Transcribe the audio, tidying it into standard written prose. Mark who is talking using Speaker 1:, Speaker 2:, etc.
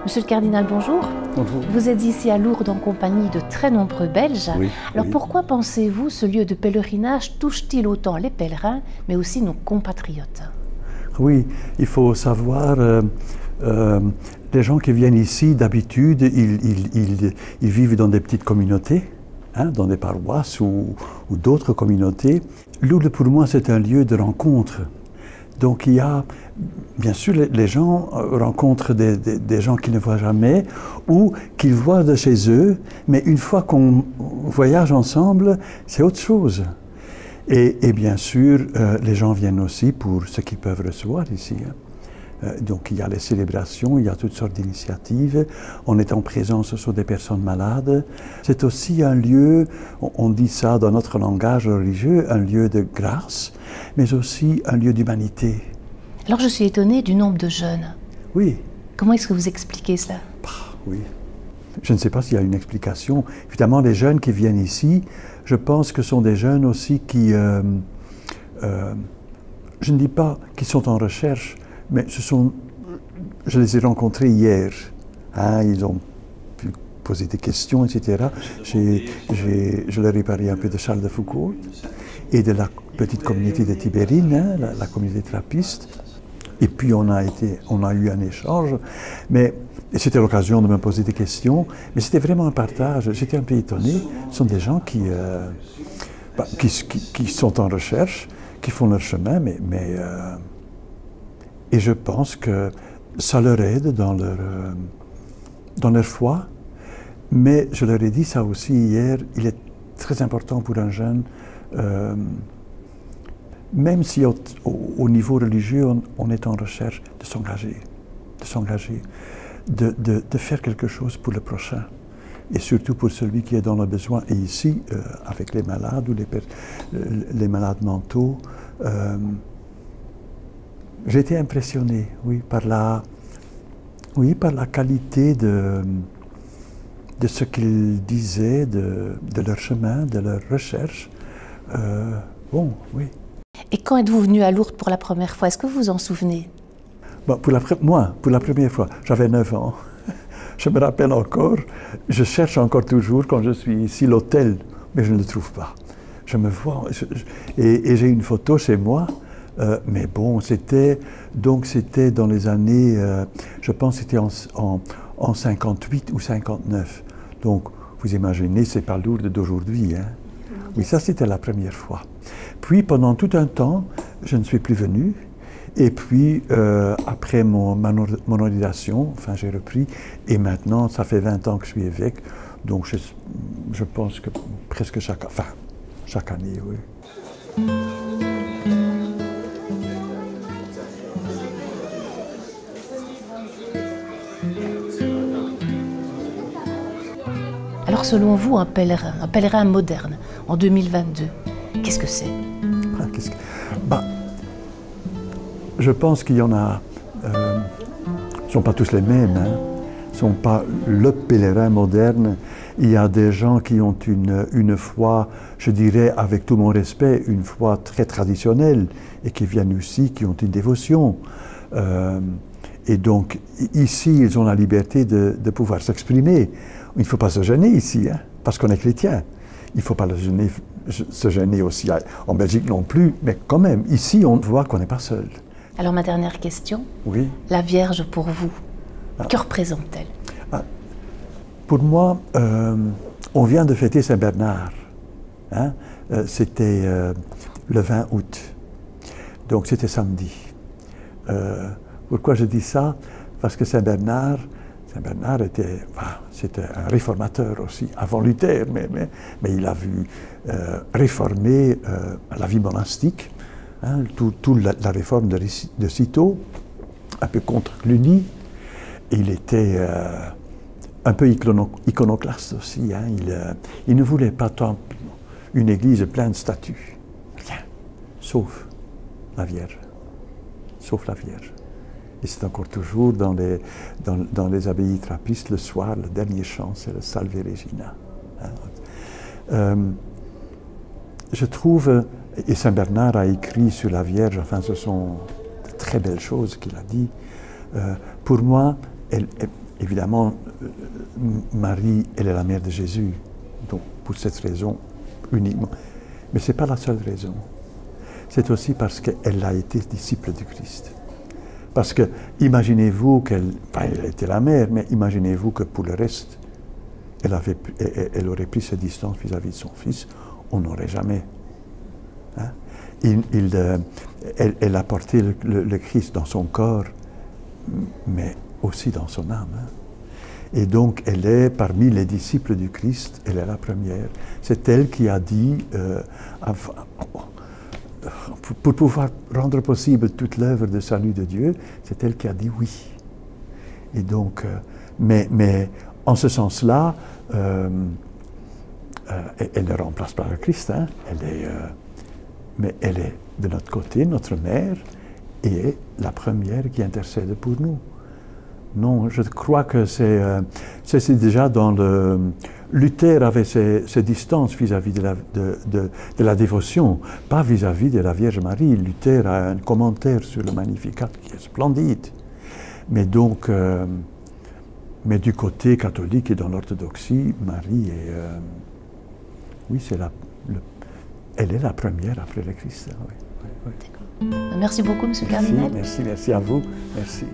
Speaker 1: Monsieur le cardinal, bonjour.
Speaker 2: Bonjour.
Speaker 1: Vous êtes ici à Lourdes en compagnie de très nombreux Belges.
Speaker 2: Oui,
Speaker 1: Alors
Speaker 2: oui.
Speaker 1: pourquoi pensez-vous ce lieu de pèlerinage touche-t-il autant les pèlerins, mais aussi nos compatriotes?
Speaker 2: Oui, il faut savoir, les gens qui viennent ici, d'habitude, ils vivent dans des petites communautés, hein, dans des paroisses ou d'autres communautés. Lourdes, pour moi, c'est un lieu de rencontre. Donc il y a, bien sûr, les gens rencontrent des gens qu'ils ne voient jamais ou qu'ils voient de chez eux, mais une fois qu'on voyage ensemble, c'est autre chose. Et bien sûr, les gens viennent aussi pour ce qu'ils peuvent recevoir ici. Donc il y a les célébrations, il y a toutes sortes d'initiatives. On est en présence sur des personnes malades. C'est aussi un lieu, on dit ça dans notre langage religieux, un lieu de grâce, mais aussi un lieu d'humanité.
Speaker 1: Alors je suis étonnée du nombre de jeunes.
Speaker 2: Oui.
Speaker 1: Comment est-ce que vous expliquez cela?
Speaker 2: Oui. Je ne sais pas s'il y a une explication. Évidemment, les jeunes qui viennent ici, je pense que ce sont des jeunes aussi qui, je ne dis pas qu'ils sont en recherche, mais je les ai rencontrés hier. Hein, ils ont pu poser des questions, etc. Je leur ai parlé un peu de Charles de Foucault et de la petite communauté de Tibérine, hein, la communauté trappiste. Et puis on a eu un échange, mais c'était l'occasion de me poser des questions, mais c'était vraiment un partage. J'étais un peu étonné. Ce sont des gens qui sont en recherche, qui font leur chemin, et je pense que ça leur aide dans leur foi. Mais je leur ai dit ça aussi hier, il est très important pour un jeune, même si au niveau religieux on est en recherche, de s'engager, de faire quelque chose pour le prochain. Et surtout pour celui qui est dans le besoin. Et ici, avec les malades ou les malades mentaux, j'ai été impressionné, oui, par la qualité de ce qu'ils disaient, de leur chemin, de leur recherche. Bon, oui.
Speaker 1: Et quand êtes-vous venu à Lourdes pour la première fois? Est-ce que vous vous en souvenez?
Speaker 2: Bon, pour la première fois, j'avais 9 ans. Je me rappelle encore, je cherche encore toujours quand je suis ici l'hôtel, mais je ne le trouve pas. Je me vois, et j'ai une photo chez moi, mais bon, c'était dans les années, je pense que c'était en 58 ou 59. Donc, vous imaginez, c'est pas Lourdes d'aujourd'hui, hein. Oui, ça c'était la première fois. Puis pendant tout un temps, je ne suis plus venu. Et puis après mon ordination, enfin j'ai repris. Et maintenant, ça fait 20 ans que je suis évêque. Donc je pense que presque chaque année, oui.
Speaker 1: Alors selon vous, un pèlerin moderne, en 2022, qu'est-ce que c'est?
Speaker 2: Je pense qu'il y en a, ne sont pas tous les mêmes, hein. Ne sont pas le pèlerin moderne. Il y a des gens qui ont une foi, je dirais avec tout mon respect, une foi très traditionnelle et qui viennent ici, qui ont une dévotion. Et donc ici, ils ont la liberté de pouvoir s'exprimer. Il ne faut pas se gêner ici, hein, parce qu'on est chrétien. Il ne faut pas se gêner aussi en Belgique non plus, mais quand même, ici, on voit qu'on n'est pas seul.
Speaker 1: Alors ma dernière question,
Speaker 2: oui.
Speaker 1: La Vierge pour vous, que représente-t-elle?
Speaker 2: Pour moi, on vient de fêter Saint-Bernard. Hein? C'était le 20 août, donc c'était samedi. Pourquoi je dis ça? Parce que Saint-Bernard c'était un réformateur aussi, avant Luther, mais il a vu réformer la vie monastique. Hein, toute la réforme de Cîteaux, un peu contre Cluny. Il était un peu iconoclaste aussi. Hein, il ne voulait pas tant une église pleine de statues. Rien, sauf la Vierge. Sauf la Vierge. Et c'est encore toujours dans les abbayes trappistes, le soir, le dernier chant, c'est le Salve Regina. Hein. Je trouve, et Saint Bernard a écrit sur la Vierge, enfin ce sont de très belles choses qu'il a dit. Pour moi, évidemment, Marie, elle est la mère de Jésus, donc pour cette raison uniquement. Mais ce n'est pas la seule raison. C'est aussi parce qu'elle a été disciple du Christ. Parce que, imaginez-vous qu'elle, enfin, elle était la mère, mais imaginez-vous que pour le reste, elle aurait pris ses distances vis-à-vis de son fils, on n'aurait jamais. Hein? Elle a porté le Christ dans son corps, mais aussi dans son âme. Hein? Et donc, elle est parmi les disciples du Christ, elle est la première. C'est elle qui a dit, pour pouvoir rendre possible toute l'œuvre de salut de Dieu, c'est elle qui a dit oui. Et donc, mais en ce sens-là, elle ne remplace pas le Christ, hein. Mais elle est de notre côté, notre mère, et est la première qui intercède pour nous. Non, je crois que c'est déjà dans le... Luther avait ses distances vis-à-vis de la dévotion, pas vis-à-vis de la Vierge Marie. Luther a un commentaire sur le Magnificat qui est splendide. Mais donc, mais du côté catholique et dans l'orthodoxie, Marie est... oui, elle est la première après le Christ. Oui, oui, oui.
Speaker 1: Merci beaucoup, M. le Cardinal.
Speaker 2: Merci à vous. Merci.